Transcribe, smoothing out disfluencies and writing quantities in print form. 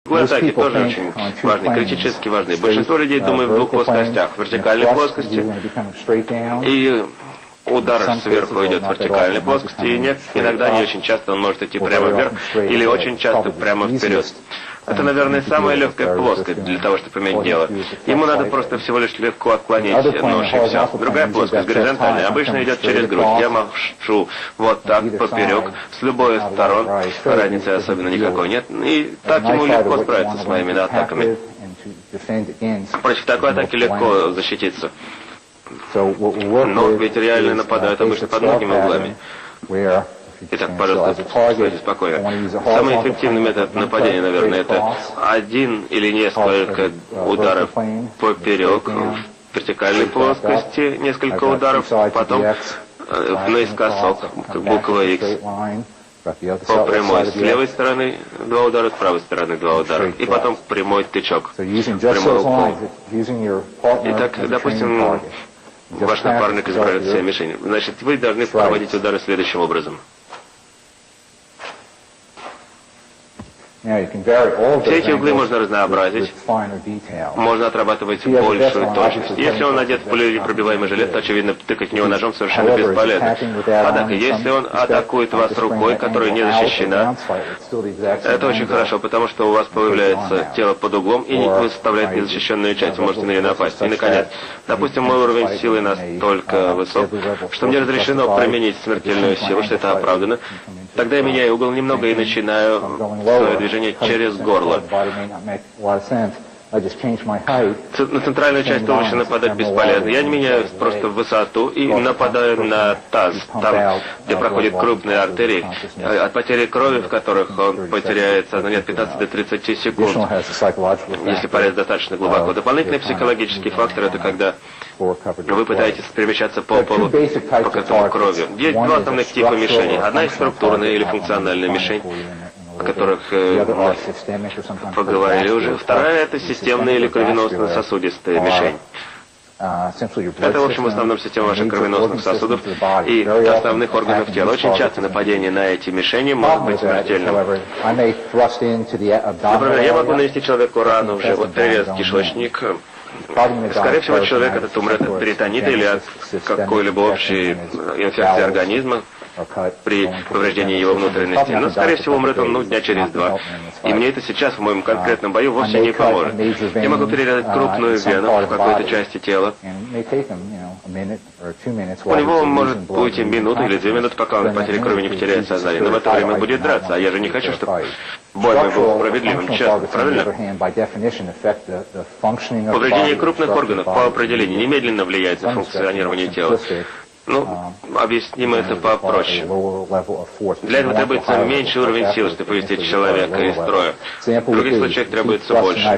Углы атаки тоже очень важны, критически важны. Большинство людей думают в двух плоскостях. В вертикальной плоскости и удар сверху идет в вертикальной плоскости, и иногда, не очень часто, он может идти прямо вверх или очень часто прямо вперед. Это, наверное, самая легкая плоскость для того, чтобы иметь дело. Ему надо просто всего лишь легко отклонить нож и все. Другая плоскость, горизонтальная, обычно идет через грудь. Я машу вот так, поперек, с любой сторон. Разницы особенно никакой нет. И так ему легко справиться с моими атаками. Против такой атаки легко защититься. Но ведь реально нападают обычно под многими углами. Итак, пожалуйста, стойте спокойно. Самый эффективный метод нападения, наверное, это один или несколько ударов поперек в вертикальной плоскости, несколько ударов, потом наискосок, как буква X, по прямой с левой стороны 2 удара, с правой стороны 2 удара, и потом прямой тычок, прямой уклон. Итак, допустим, ваш напарник избирает себе мишень. Значит, вы должны проводить удары следующим образом. Все эти углы можно разнообразить, можно отрабатывать большую точность. Если он одет в пуленепробиваемый жилет, то, очевидно, тыкать в него ножом совершенно бесполезно. Однако, если он атакует вас рукой, которая не защищена, это очень хорошо, потому что у вас появляется тело под углом и выставляет незащищенную часть, вы можете на нее напасть. И, наконец, допустим, мой уровень силы настолько высок, что мне разрешено применить смертельную силу, что это оправдано. Тогда я меняю угол немного и начинаю свое движение через горло. На центральную часть туловища нападать бесполезно. Я не меняю просто высоту и нападаю на таз, там, где проходят крупные артерии, от потери крови, в которых он потеряет сознание от 15 до 30 секунд, если порез достаточно глубоко. Дополнительный психологический фактор — это когда вы пытаетесь перемещаться по полу, покрытому кровью. Есть 2 основных типа мишеней. Одна — структурная или функциональная мишень, о которых мы поговорили уже. Вторая — это системная или кровеносно-сосудистая мишень. Это, в общем, в основном система ваших кровеносных сосудов и основных органов тела. Очень часто нападение на эти мишени может быть смертельным. Например, я могу нанести человеку рану в живот, перерез кишечник. Скорее всего, человек этот умрет от перитонита или от какой-либо общей инфекции организма при повреждении его внутренности, но, скорее всего, умрет он дня через 2. И мне это сейчас в моем конкретном бою вовсе не поможет. Я могу перерезать крупную вену в какой-то части тела. У него может уйти минуту или 2 минуты, пока он от потери крови не потеряет сознание. Но в это время он будет драться, а я же не хочу, чтобы бой мой был справедливым, честным, правильно? Повреждение крупных органов по определению немедленно влияет на функционирование тела. Ну, объясним это попроще. Для этого требуется меньший уровень сил, чтобы вывести человека из строя. В других случаях требуется больше.